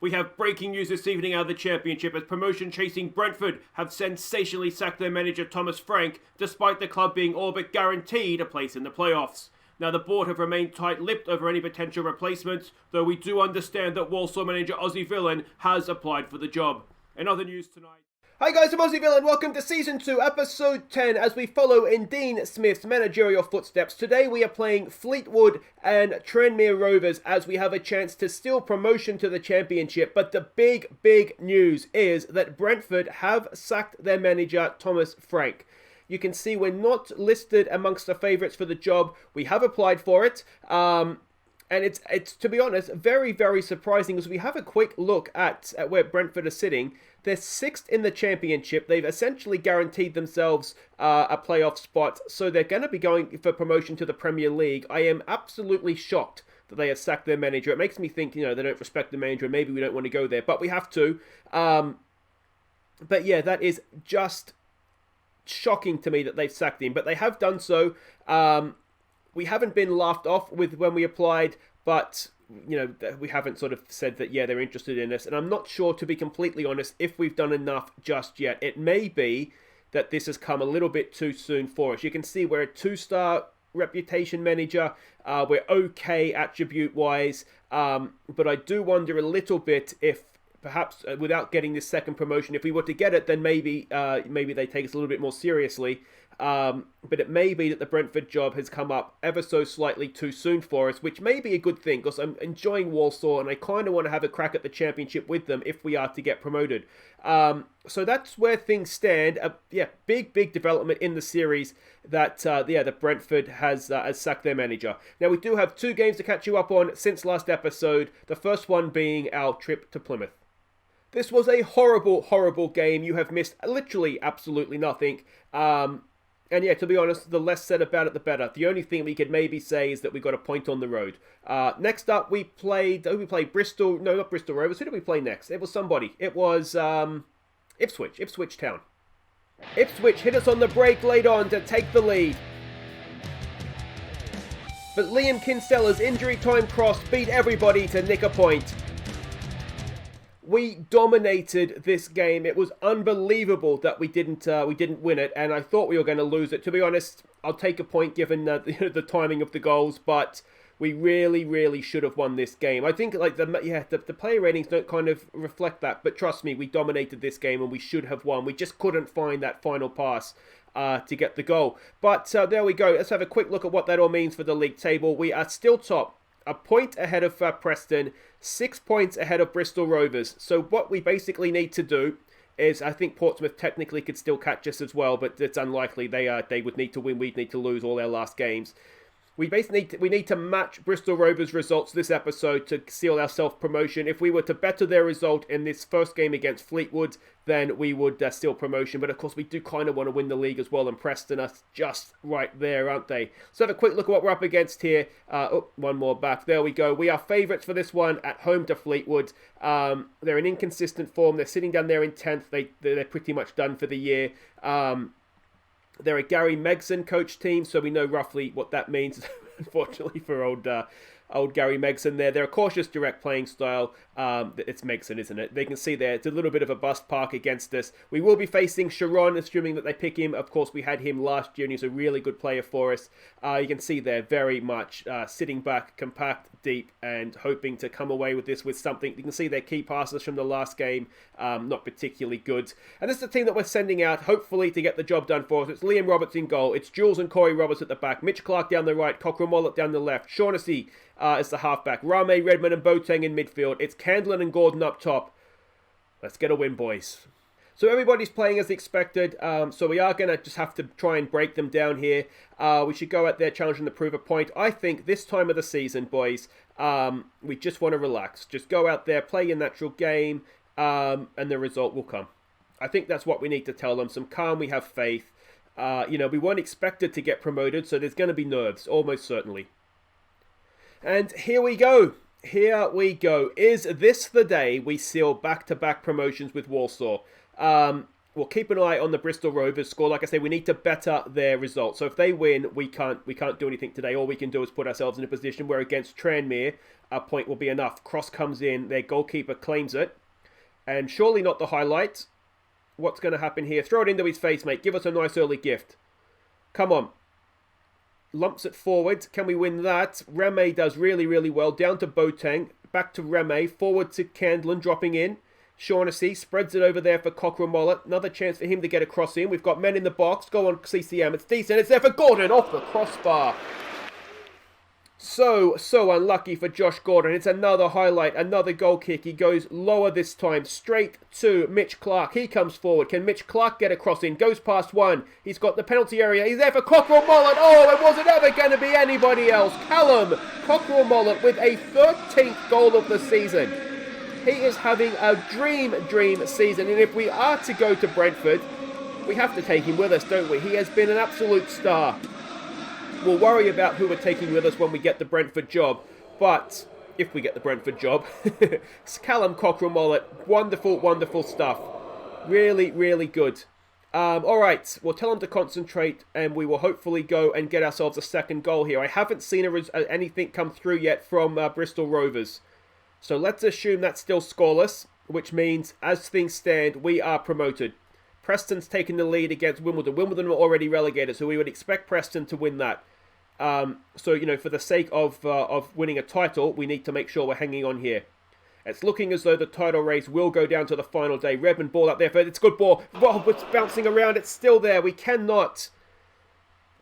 We have breaking news this evening out of the Championship as promotion-chasing Brentford have sensationally sacked their manager Thomas Frank, despite the club being all but guaranteed a place in the playoffs. Now, the board have remained tight-lipped over any potential replacements, though we do understand that Walsall manager Aussie Villain has applied for the job. In other news tonight... Hi guys, I'm Aussie Villain. Welcome to Season 2, Episode 10, as we follow in Dean Smith's managerial footsteps. Today we are playing Fleetwood and Tranmere Rovers as we have a chance to steal promotion to the Championship. But the big news is that Brentford have sacked their manager, Thomas Frank. You can see we're not listed amongst the favourites for the job. We have applied for it. And it's to be honest, very surprising as we have a quick look at where Brentford are sitting. They're 6th in the Championship. They've essentially guaranteed themselves a playoff spot, so they're going to be going for promotion to the Premier League. I am absolutely shocked that they have sacked their manager. It makes me think, they don't respect the manager, and maybe we don't want to go there, but we have to. But yeah, that is just shocking to me that they've sacked him, but they have done so. We haven't been laughed off with when we applied, but we haven't sort of said that, yeah, they're interested in us. And I'm not sure, to be completely honest, if we've done enough just yet. It may be that this has come a little bit too soon for us. You can see we're a 2-star reputation manager. We're okay attribute-wise. But I do wonder a little bit if perhaps without getting this second promotion, if we were to get it, then maybe they take us a little bit more seriously. But it may be that the Brentford job has come up ever so slightly too soon for us, which may be a good thing because I'm enjoying Walsall and I kind of want to have a crack at the Championship with them if we are to get promoted. So that's where things stand. Big development in the series that Brentford has sacked their manager. Now we do have 2 games to catch you up on since last episode. The first one being our trip to Plymouth. This was a horrible game. You have missed literally absolutely nothing. And yeah, to be honest, the less said about it, the better. The only thing we could maybe say is that we got a point on the road. Next up, we played Bristol. No, not Bristol Rovers. Who did we play next? It was somebody. It was Ipswich Town. Ipswich hit us on the break late on to take the lead. But Liam Kinsella's injury time cross beat everybody to nick a point. We dominated this game. It was unbelievable that we didn't win it, and I thought we were going to lose it. To be honest, I'll take a point given the timing of the goals, but we really should have won this game. I think the player ratings don't kind of reflect that, but trust me, we dominated this game and we should have won. We just couldn't find that final pass to get the goal. But there we go. Let's have a quick look at what that all means for the league table. We are still top. A point ahead of Preston, 6 points ahead of Bristol Rovers. So what we basically need to do is, I think Portsmouth technically could still catch us as well, but it's unlikely. They would need to win. We'd need to lose all their last games. We basically need to match Bristol Rovers' results this episode to seal our self-promotion. If we were to better their result in this first game against Fleetwood, then we would seal promotion. But of course, we do kind of want to win the league as well, and Preston are just right there, aren't they? So have a quick look at what we're up against here. One more back. There we go. We are favourites for this one at home to Fleetwood. They're in inconsistent form. They're sitting down there in 10th. They're pretty much done for the year. They're a Gary Megson coach team, so we know roughly what that means, unfortunately, for old Gary Megson there. They're a cautious, direct playing style. It's Megson, isn't it? They can see there, it's a little bit of a bust park against us. We will be facing Sharon, assuming that they pick him. Of course, we had him last year, and he's a really good player for us. You can see there, very much sitting back, compact, deep, and hoping to come away with this with something. You can see their key passes from the last game, not particularly good. And this is the team that we're sending out, hopefully, to get the job done for us. It's Liam Roberts in goal. It's Jules and Corey Roberts at the back. Mitch Clark down the right. Cochrane Wallet down the left. Shaughnessy is the halfback. Rame, Redmond and Boateng in midfield. It's Candlin and Gordon up top. Let's get a win, boys. So everybody's playing as expected. So we are going to just have to try and break them down here. We should go out there challenging to prove a point. I think this time of the season, boys, we just want to relax. Just go out there, play your natural game, and the result will come. I think that's what we need to tell them. Some calm, we have faith. We weren't expected to get promoted, so there's going to be nerves, almost certainly. And here we go. Here we go. Is this the day we seal back-to-back promotions with Walsall? we'll keep an eye on the Bristol Rovers score. Like I say, we need to better their results. So if they win, we can't do anything today. All we can do is put ourselves in a position where against Tranmere, a point will be enough. Cross comes in, their goalkeeper claims it. And surely not the highlight. What's going to happen here? Throw it into his face, mate. Give us a nice early gift. Come on. Lumps it forward. Can we win that? Reme does really, really well. Down to Boateng. Back to Reme. Forward to Candlin, dropping in. Shaughnessy spreads it over there for Cockerell Mollett. Another chance for him to get a cross in. We've got men in the box. Go on, CCM. It's decent. It's there for Gordon. Off the crossbar. So unlucky for Josh Gordon. It's another highlight. Another goal kick. He goes lower this time. Straight to Mitch Clark. He comes forward. Can Mitch Clark get a cross in? Goes past one. He's got the penalty area. He's there for Cockerell Mollett. Oh, it wasn't ever going to be anybody else. Callum Cockerell Mollett with a 13th goal of the season. He is having a dream season. And if we are to go to Brentford, we have to take him with us, don't we? He has been an absolute star. We'll worry about who we're taking with us when we get the Brentford job. But if we get the Brentford job, Callum Cockerell Mollett, wonderful stuff. Really, really good. All right, we'll tell him to concentrate and we will hopefully go and get ourselves a second goal here. I haven't seen anything come through yet from Bristol Rovers. So let's assume that's still scoreless, which means as things stand, we are promoted. Preston's taken the lead against Wimbledon. Wimbledon were already relegated, so we would expect Preston to win that. So, you know, for the sake of winning a title, we need to make sure we're hanging on here. It's looking as though the title race will go down to the final day. Redmond ball out there. It's a good ball. Whoa, it's bouncing around. It's still there. We cannot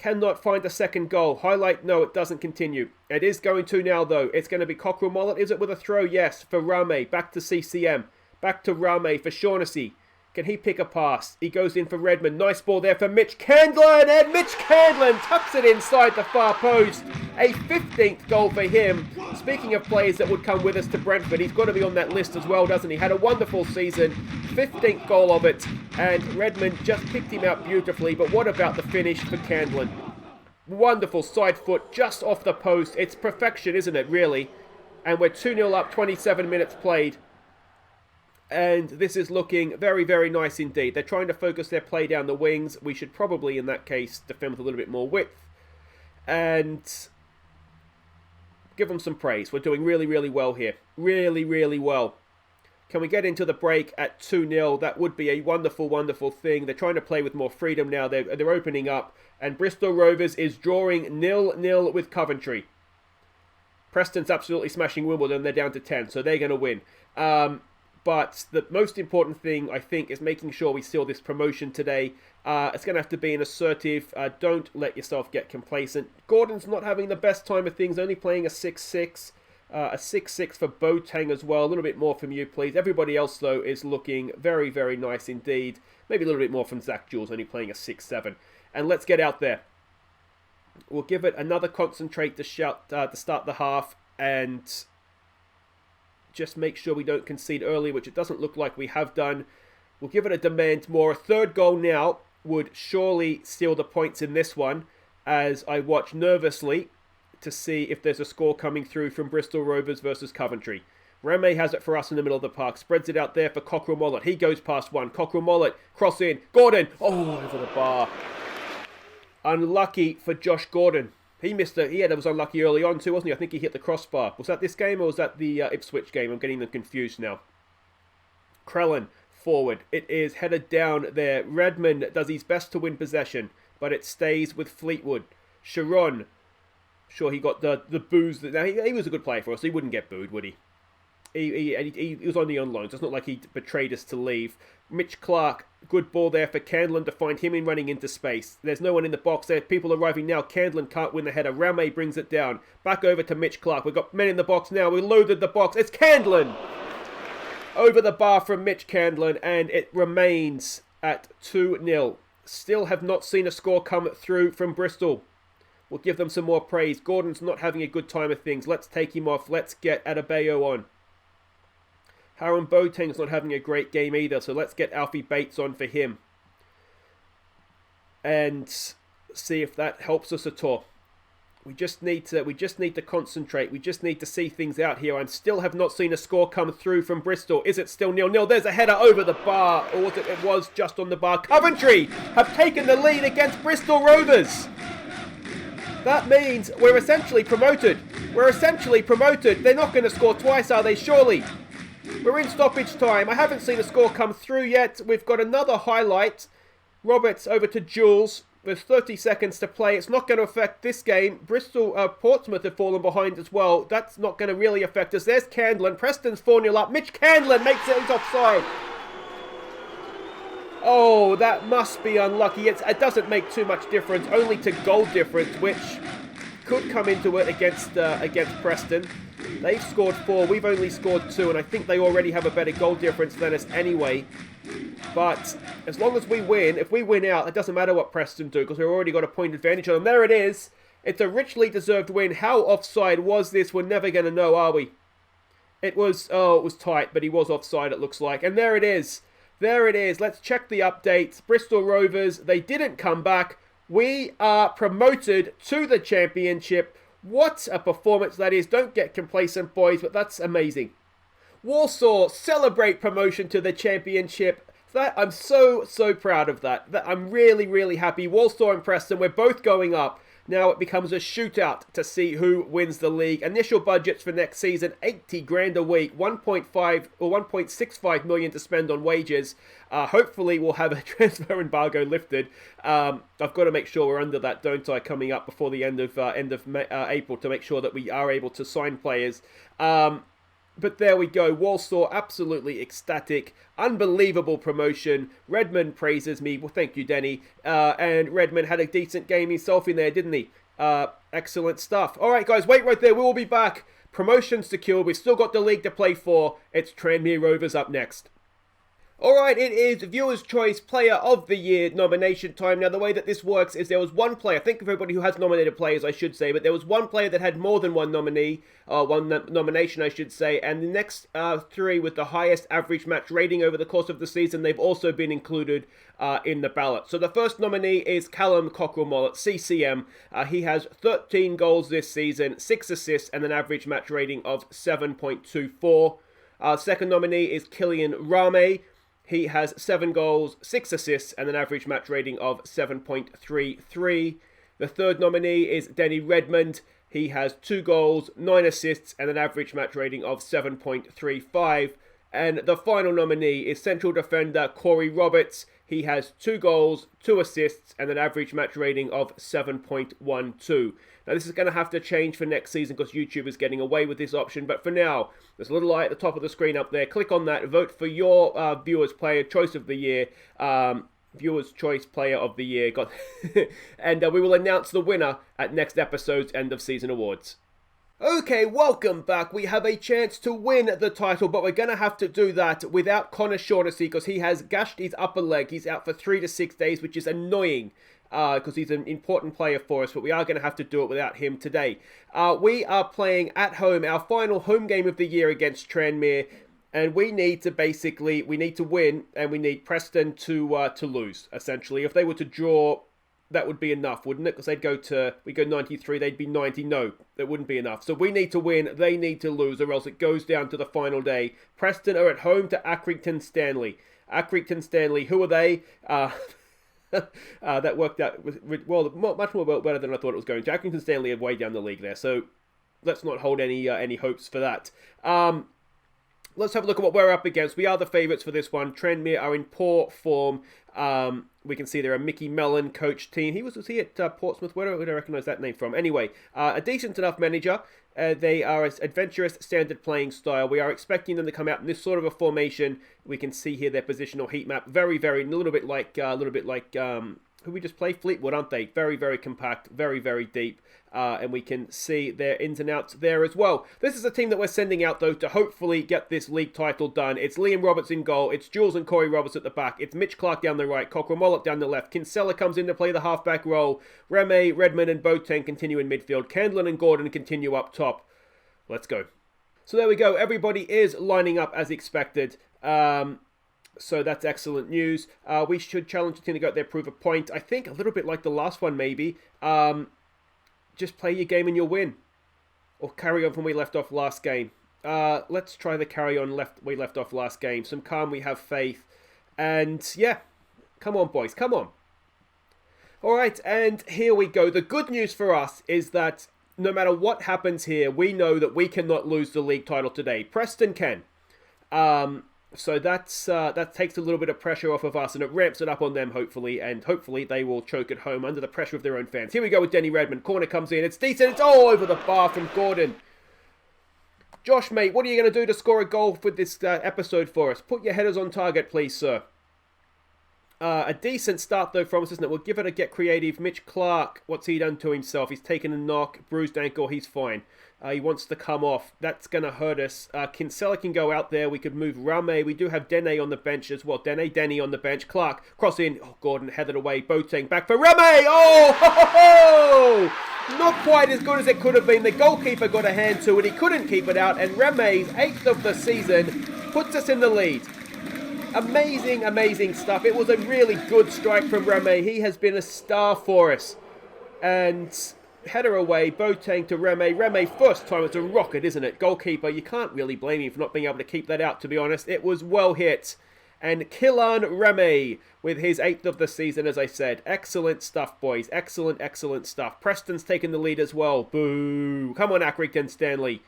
find a second goal. Highlight, no, it doesn't continue. It is going to now, though. It's going to be Cockerell Mollett. Is it with a throw? Yes, for Rame. Back to CCM. Back to Rame for Shaughnessy. Can he pick a pass? He goes in for Redmond. Nice ball there for Mitch Candlin. And Mitch Candlin tucks it inside the far post. A 15th goal for him. Speaking of players that would come with us to Brentford, he's got to be on that list as well, doesn't he? Had a wonderful season. 15th goal of it. And Redmond just picked him out beautifully. But what about the finish for Candlin? Wonderful side foot just off the post. It's perfection, isn't it, really? And we're 2-0 up, 27 minutes played. And this is looking very, very nice indeed. They're trying to focus their play down the wings. We should probably, in that case, defend with a little bit more width. And give them some praise. We're doing really, really well here. Really, really well. Can we get into the break at 2-0? That would be a wonderful, wonderful thing. They're trying to play with more freedom now. They're opening up. And Bristol Rovers is drawing 0-0 with Coventry. Preston's absolutely smashing Wimbledon. They're down to 10, so they're going to win. But the most important thing, I think, is making sure we seal this promotion today. It's going to have to be an assertive. Don't let yourself get complacent. Gordon's not having the best time of things, only playing a 6-6. A 6-6 for Boateng as well. A little bit more from you, please. Everybody else, though, is looking very, very nice indeed. Maybe a little bit more from Zach Jules, only playing a 6-7. And let's get out there. We'll give it another concentrate to start the half. And just make sure we don't concede early, which it doesn't look like we have done. We'll give it a demand more. A third goal now would surely seal the points in this one, as I watch nervously to see if there's a score coming through from Bristol Rovers versus Coventry. Reme has it for us in the middle of the park. Spreads it out there for Cockerell Mollett. He goes past one. Cockerell Mollett, cross in. Gordon, oh, over the bar. Unlucky for Josh Gordon. He was unlucky early on too, wasn't he? I think he hit the crossbar. Was that this game or was that the Ipswich game? I'm getting them confused now. Krellin, forward. It is headed down there. Redmond does his best to win possession, but it stays with Fleetwood. Sharon, sure he got the boos. Now, he was a good player for us. He wouldn't get booed, would he? He was only on loan, so it's not like he betrayed us to leave. Mitch Clark, good ball there for Candlin to find him in running into space. There's no one in the box there. People arriving now. Candlin can't win the header. Rame brings it down. Back over to Mitch Clark. We've got men in the box now. We loaded the box. It's Candlin! Over the bar from Mitch Candlin, and it remains at 2-0. Still have not seen a score come through from Bristol. We'll give them some more praise. Gordon's not having a good time of things. Let's take him off. Let's get Adebayo on. Harron Boateng's not having a great game either, so let's get Alfie Bates on for him. And see if that helps us at all. We just need to concentrate. We just need to see things out here. I still have not seen a score come through from Bristol. Is it still 0-0? There's a header over the bar. Or was it was just on the bar. Coventry have taken the lead against Bristol Rovers. That means we're essentially promoted. They're not going to score twice, are they? Surely. We're in stoppage time. I haven't seen a score come through yet. We've got another highlight. Roberts over to Jules. There's 30 seconds to play. It's not going to affect this game. Portsmouth have fallen behind as well. That's not going to really affect us. There's Candlin. Preston's 4-0 up. Mitch Candlin makes it. He's offside. Oh, that must be unlucky. It doesn't make too much difference. Only to goal difference, which could come into it against Preston. They've scored 4. We've only scored 2. And I think they already have a better goal difference than us anyway. But as long as we win, if we win out, it doesn't matter what Preston do because we've already got a point advantage on them. There it is. It's a richly deserved win. How offside was this? We're never going to know, are we? It was tight, but he was offside, it looks like. And there it is. There it is. Let's check the updates. Bristol Rovers, they didn't come back. We are promoted to the championship. What a performance that is. Don't get complacent, boys, but that's amazing. Walsall celebrate promotion to the championship. I'm so proud of that. I'm really happy. Walsall and Preston, we're both going up. Now it becomes a shootout to see who wins the league. Initial budgets for next season, 80 grand a week, 1.5 or 1.65 million to spend on wages. Hopefully we'll have a transfer embargo lifted. I've got to make sure we're under that, don't I, coming up before the end of April to make sure that we are able to sign players. But there we go. Walsall absolutely ecstatic. Unbelievable promotion. Redmond praises me. Well, thank you, Denny. And Redmond had a decent game himself in there, didn't he? Excellent stuff. All right, guys, wait right there. We will be back. Promotion secured. We've still got the league to play for. It's Tranmere Rovers up next. Alright, it is Viewer's Choice Player of the Year nomination time. Now, the way that this works is there was one player, think of everybody who has nominated players, I should say, but there was one player that had more than one nomination, I should say, and the next 3 with the highest average match rating over the course of the season, they've also been included in the ballot. So the first nominee is Callum Cockrell-Mollett, CCM. He has 13 goals this season, 6 assists, and an average match rating of 7.24. Second nominee is Killian Rame. He has 7 goals, 6 assists, and an average match rating of 7.33. The third nominee is Denny Redmond. He has 2 goals, 9 assists, and an average match rating of 7.35. And the final nominee is central defender Corey Roberts. He has 2 goals, 2 assists, and an average match rating of 7.12. Now, this is going to have to change for next season because YouTube is getting away with this option. But for now, there's a little light at the top of the screen up there. Click on that. Vote for your Viewer's Player Choice of the Year. Viewer's Choice Player of the Year. And we will announce the winner at next episode's End of Season Awards. Okay, welcome back. We have a chance to win the title, but we're going to have to do that without Connor Shaughnessy because he has gashed his upper leg. He's out for 3 to 6 days, which is annoying because he's an important player for us, but we are going to have to do it without him today. We are playing at home, our final home game of the year against Tranmere, and we need to win, and we need Preston to lose, essentially. If they were to draw, that would be enough, wouldn't it? Because we go 93, they'd be 90. No, that wouldn't be enough. So we need to win, they need to lose, or else it goes down to the final day. Preston are at home to Accrington Stanley. Accrington Stanley, who are they? That worked out well, much more better than I thought it was going to. Accrington Stanley are way down the league there, so let's not hold any hopes for that. Let's have a look at what we're up against. We are the favourites for this one. Tranmere are in poor form. We can see they're a Mickey Mellon coach team. Was he at Portsmouth? Where would I recognise that name from? Anyway, a decent enough manager. They are an adventurous, standard playing style. We are expecting them to come out in this sort of a formation. We can see here their positional heat map. Very, a little bit like who we just played? Fleetwood, aren't they? Very, very compact. Very, very deep. And we can see their ins and outs there as well. This is a team that we're sending out, though, to hopefully get this league title done. It's Liam Roberts in goal. It's Jules and Corey Roberts at the back. It's Mitch Clark down the right. Cockrell-Mollett down the left. Kinsella comes in to play the halfback role. Reme, Redmond, and Boateng continue in midfield. Candlin and Gordon continue up top. Let's go. So there we go. Everybody is lining up as expected. So that's excellent news. We should challenge the team to go out there, prove a point. I think a little bit like the last one, maybe. just play your game and you'll win. Or carry on from where we left off last game. Let's try the carry on we left off last game. Some calm, we have faith. And yeah, come on boys, come on. Alright, and here we go. The good news for us is that no matter what happens here, we know that we cannot lose the league title today. Preston can. So that takes a little bit of pressure off of us, and it ramps it up on them, hopefully, and hopefully they will choke at home under the pressure of their own fans. Here we go with Denny Redmond. Corner comes in. It's decent. It's all over the bar from Gordon. Josh, mate, what are you going to do to score a goal for this episode for us? Put your headers on target, please, sir. A decent start, though, from us, isn't it? We'll give it a get creative. Mitch Clark, what's he done to himself? He's taken a knock, bruised ankle, he's fine. He wants to come off. That's going to hurt us. Kinsella can go out there. We could move Rame. We do have Dene on the bench as well. Denny on the bench. Clark, cross in. Oh, Gordon headed away. Boateng back for Rame. Oh, ho, ho, ho! Not quite as good as it could have been. The goalkeeper got a hand to it. He couldn't keep it out. And Rame's 8th of the season puts us in the lead. Amazing, amazing stuff. It was a really good strike from Rame. He has been a star for us. And header away, Boateng to Rame. Rame, first time, it's a rocket, isn't it? Goalkeeper, you can't really blame him for not being able to keep that out, to be honest. It was well hit. And Kylian Rame with his 8th of the season, as I said. Excellent stuff, boys. Excellent, excellent stuff. Preston's taken the lead as well. Boo. Come on, Accrington Stanley.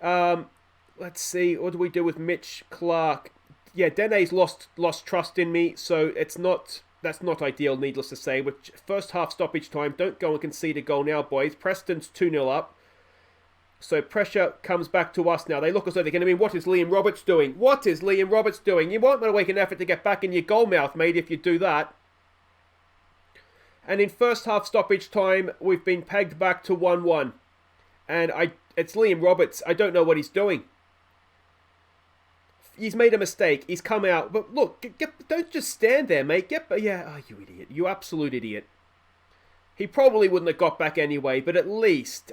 Let's see. What do we do with Mitch Clark? Yeah, Dene's lost trust in me, so that's not ideal, needless to say. With first half stoppage time, don't go and concede a goal now, boys. Preston's 2-0 up. So pressure comes back to us now. They look as though they're going to be, what is Liam Roberts doing? What is Liam Roberts doing? You won't want to make an effort to get back in your goal mouth, mate, if you do that. And in first half stoppage time, we've been pegged back to 1-1. And it's Liam Roberts. I don't know what he's doing. He's made a mistake. He's come out. But look, don't just stand there, mate. You idiot. You absolute idiot. He probably wouldn't have got back anyway, but at least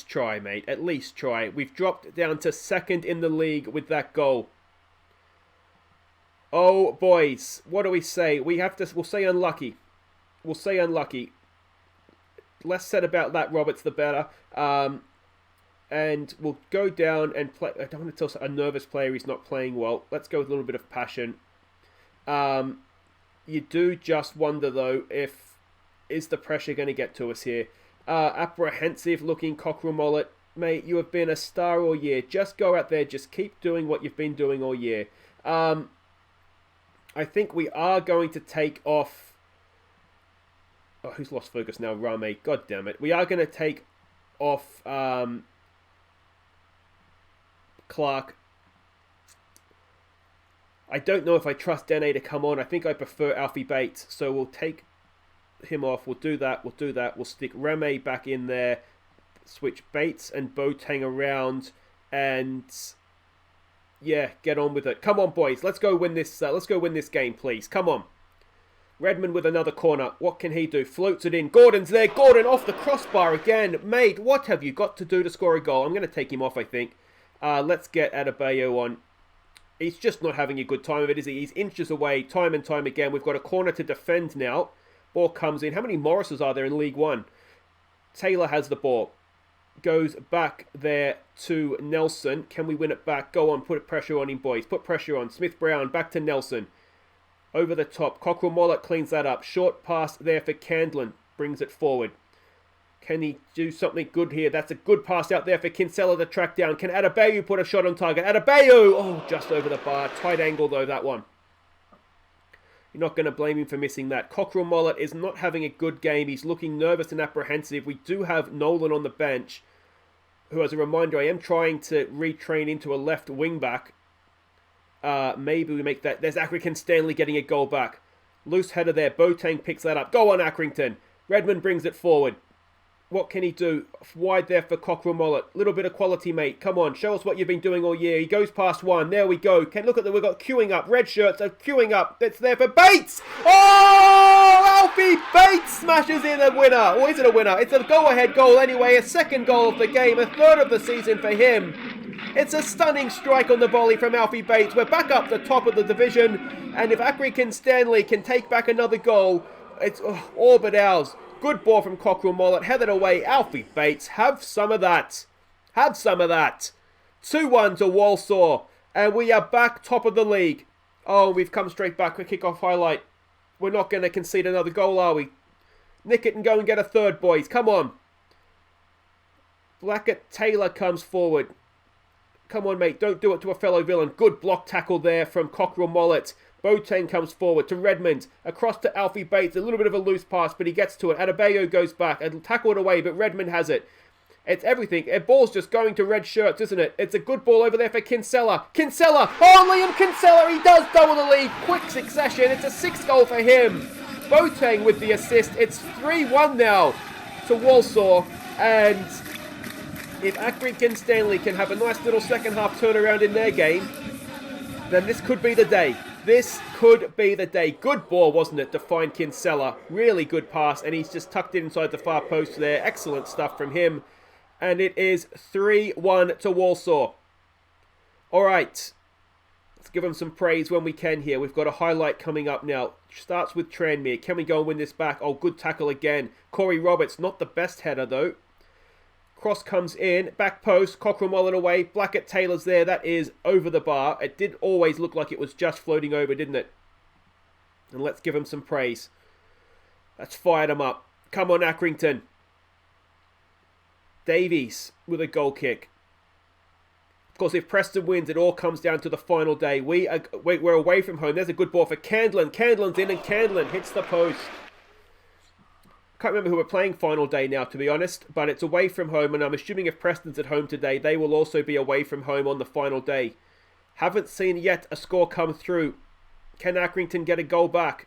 try, mate. At least try. We've dropped down to 2nd in the league with that goal. Oh, boys. What do we say? We'll say unlucky. We'll say unlucky. Less said about that, Roberts, the better. And we'll go down and play. I don't want to tell a nervous player he's not playing well. Let's go with a little bit of passion. You do just wonder, though, is the pressure going to get to us here? Apprehensive looking Cockerel Mullet. Mate, you have been a star all year. Just go out there. Just keep doing what you've been doing all year. I think we are going to take off. Oh, who's lost focus now? Rame. God damn it. We are going to take off Clark. I don't know if I trust Dene to come on. I think I prefer Alfie Bates. So we'll take him off. We'll do that. We'll stick Rame back in there. Switch Bates and Boateng around. And yeah, get on with it. Come on, boys. Let's go win this. Let's go win this game, please. Come on. Redmond with another corner. What can he do? Floats it in. Gordon's there. Gordon off the crossbar again. Mate, what have you got to do to score a goal? I'm going to take him off, I think. Let's get Adobe on. He's just not having a good time of it, is he? He's inches away time and time again. We've got a corner to defend now. Ball comes in. How many Morrises are there in League One? Taylor has the ball. Goes back there to Nelson. Can we win it back? Go on, put pressure on him, boys. Put pressure on. Smith-Brown, back to Nelson. Over the top. Cockerel Mollet cleans that up. Short pass there for Candlin. Brings it forward. Can he do something good here? That's a good pass out there for Kinsella to track down. Can Adebayo put a shot on target? Adebayo! Oh, just over the bar. Tight angle, though, that one. You're not going to blame him for missing that. Cockerel Mollet is not having a good game. He's looking nervous and apprehensive. We do have Nolan on the bench, who, as a reminder, I am trying to retrain into a left wing-back. Maybe we make that. There's Accrington Stanley getting a goal back. Loose header there. Boateng picks that up. Go on, Accrington. Redmond brings it forward. What can he do? Wide there for Cockerel Mollet. Little bit of quality, mate. Come on, show us what you've been doing all year. He goes past one. There we go. Look at that. We've got queuing up. Red shirts are queuing up. It's there for Bates. Oh! Alfie Bates smashes in a winner. Or is it a winner? It's a go-ahead goal anyway. A second goal of the game. A third of the season for him. It's a stunning strike on the volley from Alfie Bates. We're back up the top of the division. And if Accrington Stanley can take back another goal, it's all but ours. Good ball from Cockerell Mollett. Headed away. Alfie Bates. Have some of that. Have some of that. 2-1 to Walsall. And we are back top of the league. Oh, we've come straight back. A kick-off highlight. We're not going to concede another goal, are we? Nick it and go and get a third, boys. Come on. Blackett Taylor comes forward. Come on, mate. Don't do it to a fellow villain. Good block tackle there from Cockerell Mollett. Boateng comes forward to Redmond. Across to Alfie Bates. A little bit of a loose pass, but he gets to it. Adebayo goes back. And tackled away, but Redmond has it. It's everything. A ball's just going to red shirts, isn't it? It's a good ball over there for Kinsella. Kinsella! Oh, Liam Kinsella! He does double the lead. Quick succession. It's a 6th goal for him. Boateng with the assist. It's 3-1 now to Walsall. And if Accrington Stanley can have a nice little second half turnaround in their game, then this could be the day. This could be the day. Good ball, wasn't it, to find Kinsella. Really good pass, and he's just tucked it inside the far post there. Excellent stuff from him. And it is 3-1 to Walsall. All right. Let's give them some praise when we can here. We've got a highlight coming up now. Starts with Tranmere. Can we go and win this back? Oh, good tackle again. Corey Roberts, not the best header, though. Cross comes in. Back post. Cockerell Mollett away. Blackett Taylor's there. That is over the bar. It did always look like it was just floating over, didn't it? And let's give him some praise. Let's fire them up. Come on, Accrington. Davies with a goal kick. Of course, if Preston wins, it all comes down to the final day. We're away from home. There's a good ball for Candlin. Candlin's in, and Candlin hits the post. Can't remember who we're playing final day now, to be honest, but it's away from home, and I'm assuming if Preston's at home today, they will also be away from home on the final day. Haven't seen yet a score come through. Can Accrington get a goal back?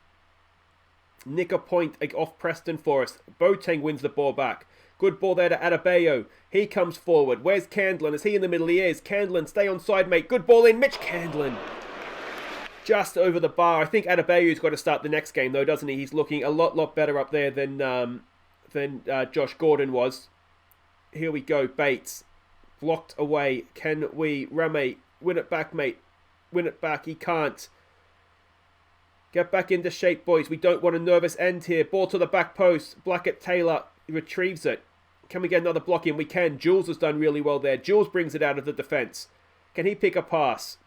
Nick a point off Preston for us. Boateng wins the ball back. Good ball there to Adebayo. He comes forward. Where's Candlin? Is he in the middle? He is. Candlin, stay on side, mate. Good ball in. Mitch Candlin. Just over the bar. I think Adebayo's got to start the next game, though, doesn't he? He's looking a lot better up there than Josh Gordon was. Here we go. Bates. Blocked away. Can we? Rame. Win it back, mate. Win it back. He can't. Get back into shape, boys. We don't want a nervous end here. Ball to the back post. Blackett Taylor retrieves it. Can we get another block in? We can. Jules has done really well there. Jules brings it out of the defence. Can he pick a pass?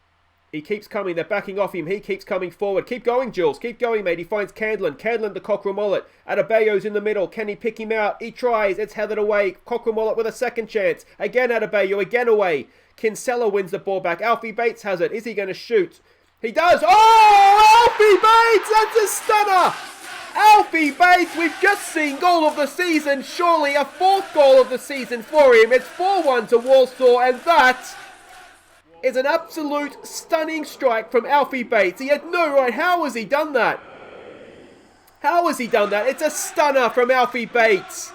He keeps coming. They're backing off him. He keeps coming forward. Keep going, Jules. Keep going, mate. He finds Candlin. Candlin to Cockerell Mollett. Adebayo's in the middle. Can he pick him out? He tries. It's headed away. Cockerell Mollett with a second chance. Again Adebayo. Again away. Kinsella wins the ball back. Alfie Bates has it. Is he going to shoot? He does. Oh! Alfie Bates! That's a stunner! Alfie Bates, we've just seen goal of the season. Surely a 4th goal of the season for him. It's 4-1 to Walsall, and that is an absolute stunning strike from Alfie Bates. He had no right. How has he done that? How has he done that? It's a stunner from Alfie Bates.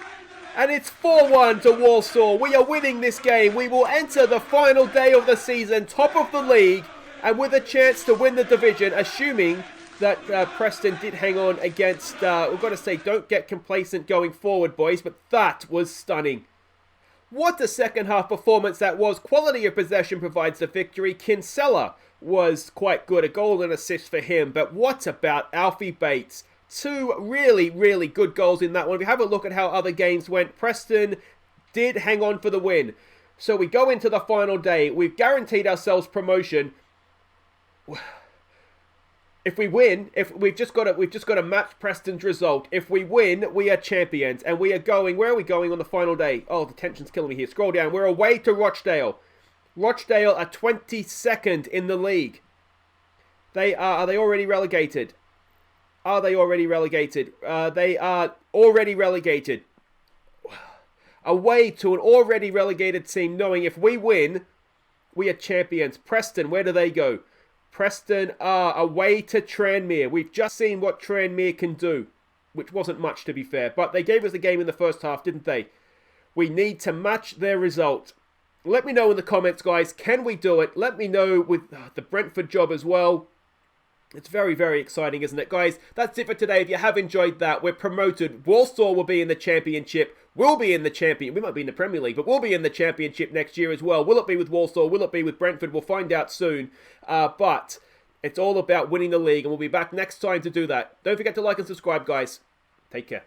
And it's 4-1 to Walsall. We are winning this game. We will enter the final day of the season, top of the league, and with a chance to win the division, assuming that Preston did hang on against, we've got to say, don't get complacent going forward, boys, but that was stunning. What a second half performance that was. Quality of possession provides the victory. Kinsella was quite good, a goal and assist for him, but what about Alfie Bates? 2 really good goals in that one. If you have a look at how other games went, Preston did hang on for the win. So we go into the final day. We've guaranteed ourselves promotion. If we win, if we've just got to match Preston's result. If we win, we are champions, and we are going. Where are we going on the final day? Oh, the tension's killing me here. Scroll down. We're away to Rochdale. Rochdale are 22nd in the league. They are they already relegated? Are they already relegated? They are already relegated. Away to an already relegated team, knowing if we win, we are champions. Preston, where do they go? Preston are away to Tranmere. We've just seen what Tranmere can do, which wasn't much to be fair, but they gave us the game in the first half, didn't they? We need to match their result. Let me know in the comments, guys. Can we do it? Let me know with the Brentford job as well. It's very exciting, isn't it, guys? That's it for today. If you have enjoyed that, we're promoted. Walsall will be in the Championship. We'll be in the Champion. We might be in the Premier League, but we'll be in the Championship next year as well. Will it be with Walsall? Will it be with Brentford? We'll find out soon. But it's all about winning the league, and we'll be back next time to do that. Don't forget to like and subscribe, guys. Take care.